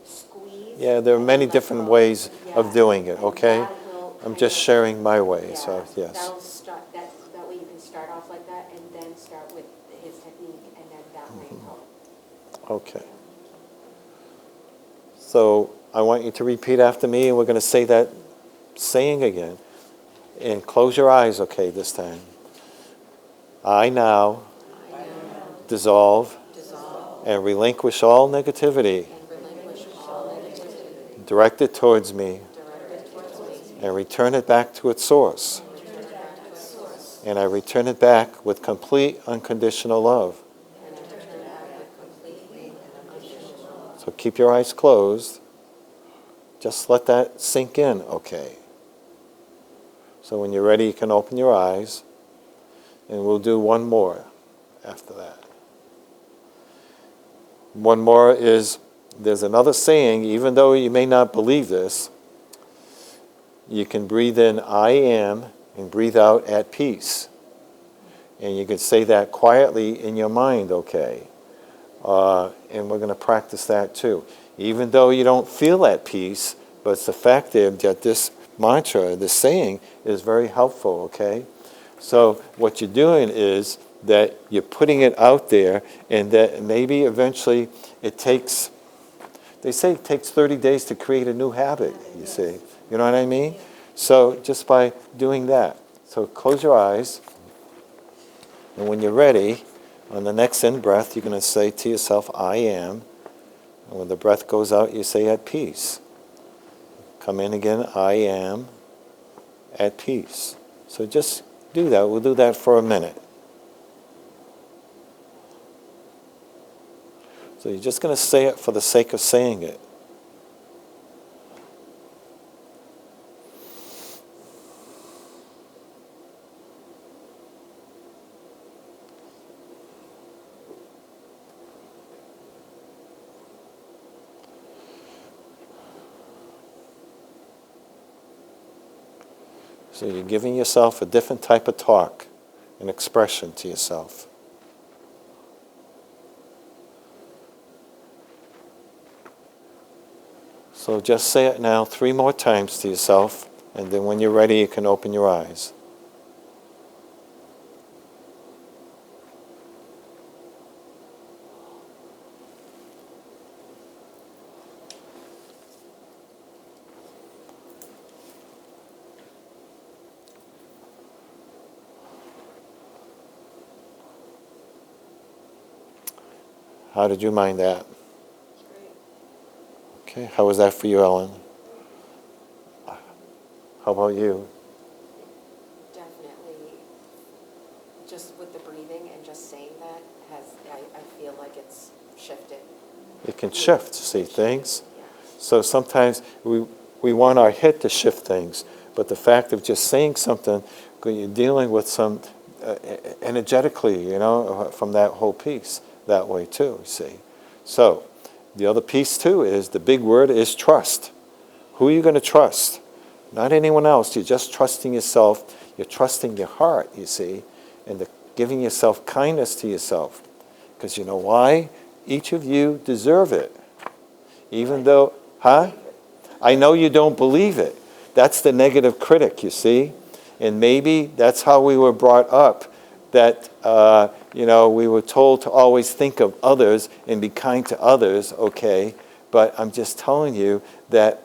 Squeeze. Yeah, there are many let different go. ways Yeah. of doing it, And okay? that will I'm kind just of- sharing my way, so Yeah, yes. that'll start, that way you can start off like that and then start with his technique, and then that may help. Okay. So I want you to repeat after me, and we're going to say that saying again. And close your eyes, okay, this time. I now dissolve and relinquish all negativity directed towards me and return it back to its source. And I return it back with complete unconditional love. So keep your eyes closed. Just let that sink in, okay? So when you're ready, you can open your eyes, and we'll do one more after that. One more is, there's another saying, even though you may not believe this, you can breathe in, I am, and breathe out, at peace. And you can say that quietly in your mind, okay? And we're going to practice that too. Even though you don't feel at peace, but it's the fact that this mantra, this saying, is very helpful, okay? So what you're doing is that you're putting it out there, and that maybe eventually it takes, they say it takes 30 days to create a new habit, you see. You know what I mean? So just by doing that. So close your eyes, and when you're ready, on the next in-breath, you're going to say to yourself, I am. And when the breath goes out, you say, at peace. Come in again, I am, at peace. So just do that. We'll do that for a minute. So you're just going to say it for the sake of saying it. So you're giving yourself a different type of talk, an expression to yourself. So just say it now 3 more times to yourself, and then when you're ready, you can open your eyes. How did you mind that? Okay, how was that for you, Ellen? How about you? Definitely, just with the breathing and just saying that I feel like it's shifted. It can shift, see, things. Yeah. So sometimes we want our head to shift things, but the fact of just saying something, you're dealing with some energetically, you know, from that whole piece that way too, see. So the other piece too is, the big word is trust. Who are you going to trust? Not anyone else. You're just trusting yourself. You're trusting your heart, you see, and giving yourself kindness to yourself. Because you know why? Each of you deserve it. Even though, I know you don't believe it. That's the negative critic, you see. And maybe that's how we were brought up, that, we were told to always think of others and be kind to others, okay? But I'm just telling you that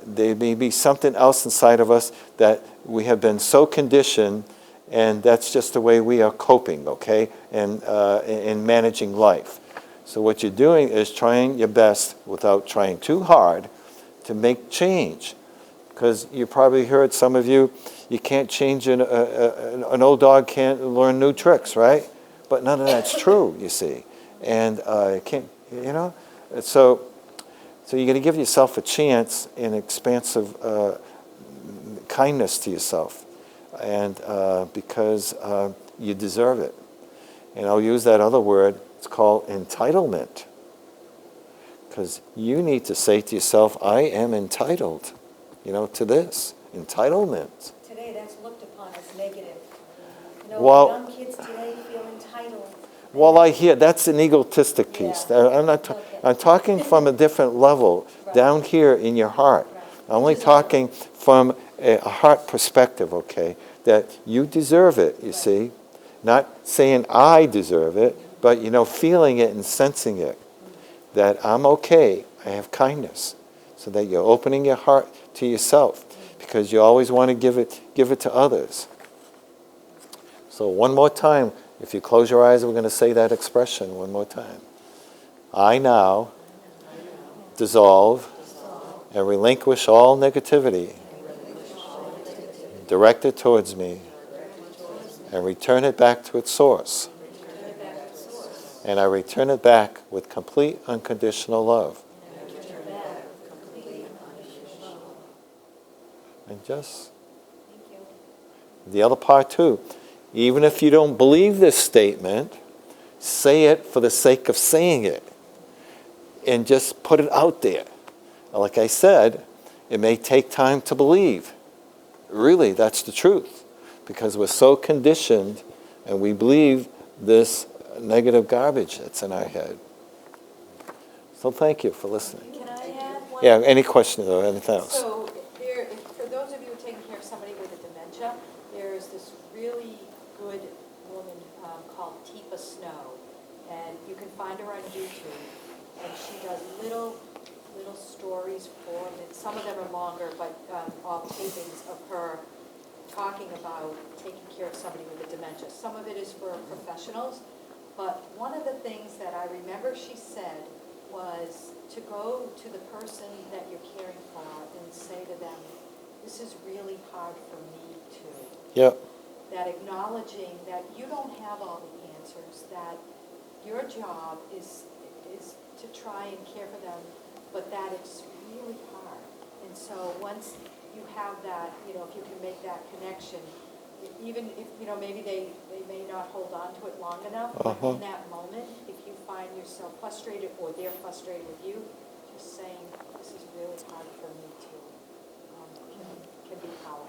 there may be something else inside of us that we have been so conditioned, and that's just the way we are coping, okay? And in managing life. So what you're doing is trying your best, without trying too hard, to make change. Because you probably heard, some of you, you can't change, an old dog can't learn new tricks, right? But none of that's true, you see. And can't, you know? So you're going to give yourself a chance in expansive kindness to yourself, and because you deserve it. And I'll use that other word, it's called entitlement. Because you need to say to yourself, I am entitled, to this. Entitlement. Today, that's looked upon as negative. Well- Young kids today feel entitled. Well, I hear, that's an egotistic piece. Yeah. I'm talking from a different level, Right. down here in your heart. Right. I'm only talking from a heart perspective, okay? That you deserve it, you see? Not saying I deserve it, but, feeling it and sensing it. That I'm okay, I have kindness. So that you're opening your heart to yourself, because you always want to give it to others. So one more time, if you close your eyes, we're going to say that expression one more time. I now dissolve and relinquish all negativity directed towards me and return it back to its source. And I return it back with complete unconditional love. And just the other part too. Even if you don't believe this statement, say it for the sake of saying it. And just put it out there. Like I said, it may take time to believe. Really, that's the truth. Because we're so conditioned and we believe this negative garbage that's in our head. So thank you for listening. Can I add one? Yeah, any questions or anything else? So for those of you who are taking care of somebody with a dementia, there's this really good woman called Tifa Snow, and you can find her on YouTube, and she does little stories for them. Some of them are longer, but all tapings of her talking about taking care of somebody with a dementia. Some of it is for professionals, but one of the things that I remember she said was to go to the person that you're caring for and say to them, this is really hard for me too. Yep. That acknowledging that you don't have all the answers, that your job is to try and care for them, but that it's really hard. And so once you have that, if you can make that connection, even if, maybe they may not hold on to it long enough, but in that moment, if you find yourself frustrated or they're frustrated with you, just saying, this is really hard for me too, can be powerful.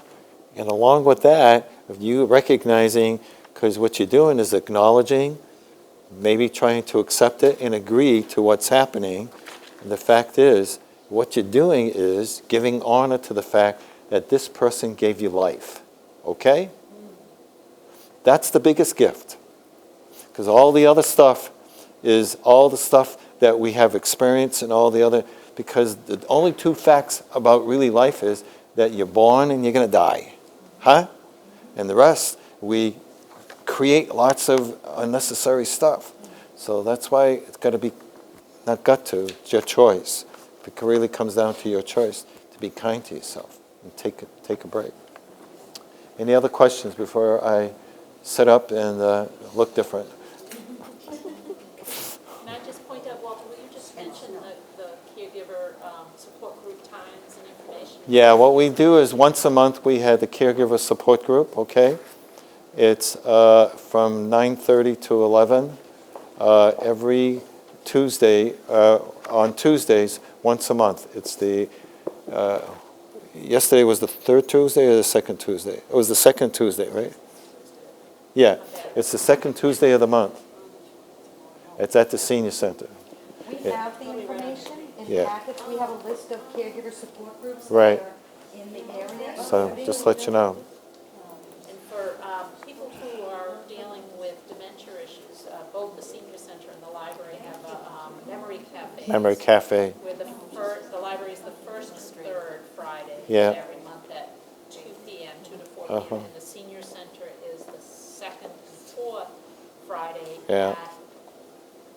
And along with that, you recognizing, because what you're doing is acknowledging, maybe trying to accept it and agree to what's happening. And the fact is, what you're doing is giving honor to the fact that this person gave you life. Okay? That's the biggest gift. Because all the other stuff is all the stuff that we have experienced and all the other, because the only two facts about really life is that you're born and you're going to die. Huh? And the rest, we create lots of unnecessary stuff. So that's why it's got to be, not got to, it's your choice. It really comes down to your choice to be kind to yourself and take a break. Any other questions before I sit up and look different? Can I just point out, Walter, will you just mention the caregiver support group times and information? Yeah, what we do is once a month we have the caregiver support group, okay? It's from 9:30 to 11 every Tuesday, on Tuesdays, once a month. It's the, yesterday was the third Tuesday or the second Tuesday? It was the second Tuesday, right? Yeah, it's the second Tuesday of the month. It's at the senior center. We Yeah. have the information in Yeah. packets. We have a list of caregiver support groups Right. that are in the area. So just let you know. And for people who are dealing with dementia issues, both the senior center and the library have a memory cafe. Memory Cafe. Where the library is the first and third Friday Yeah. of every month at 2 p.m., 2 to 4 p.m. And the senior center is the second and fourth Friday Yeah. at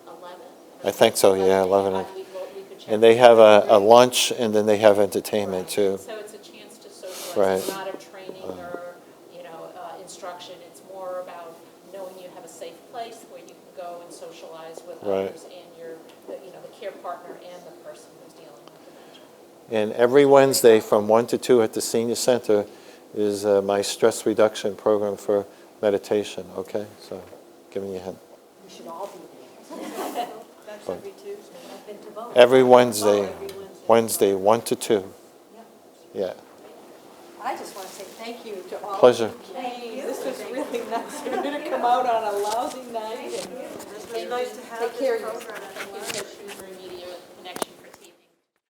11. I think so, yeah, 11. We could check. And they have a lunch, and then they have entertainment too. So it's a chance to socialize. Right. It's not a training or, instruction. It's more about about knowing you have a safe place where you can go and socialize with Right. others and the care partner and the person who's dealing with dementia. And every Wednesday from 1 to 2 at the senior center is my stress reduction program for meditation, okay? So, giving you a hint. We should all be there. That's every Tuesday. I've been to both. Every Wednesday, Every Wednesday. Wednesday, 1 to 2. Yeah. I just want to say thank you to all Pleasure. of you. This was really nice for you to come out on a lousy night and It's nice to have take care this of yourself. program. Thank you, Shrewsbury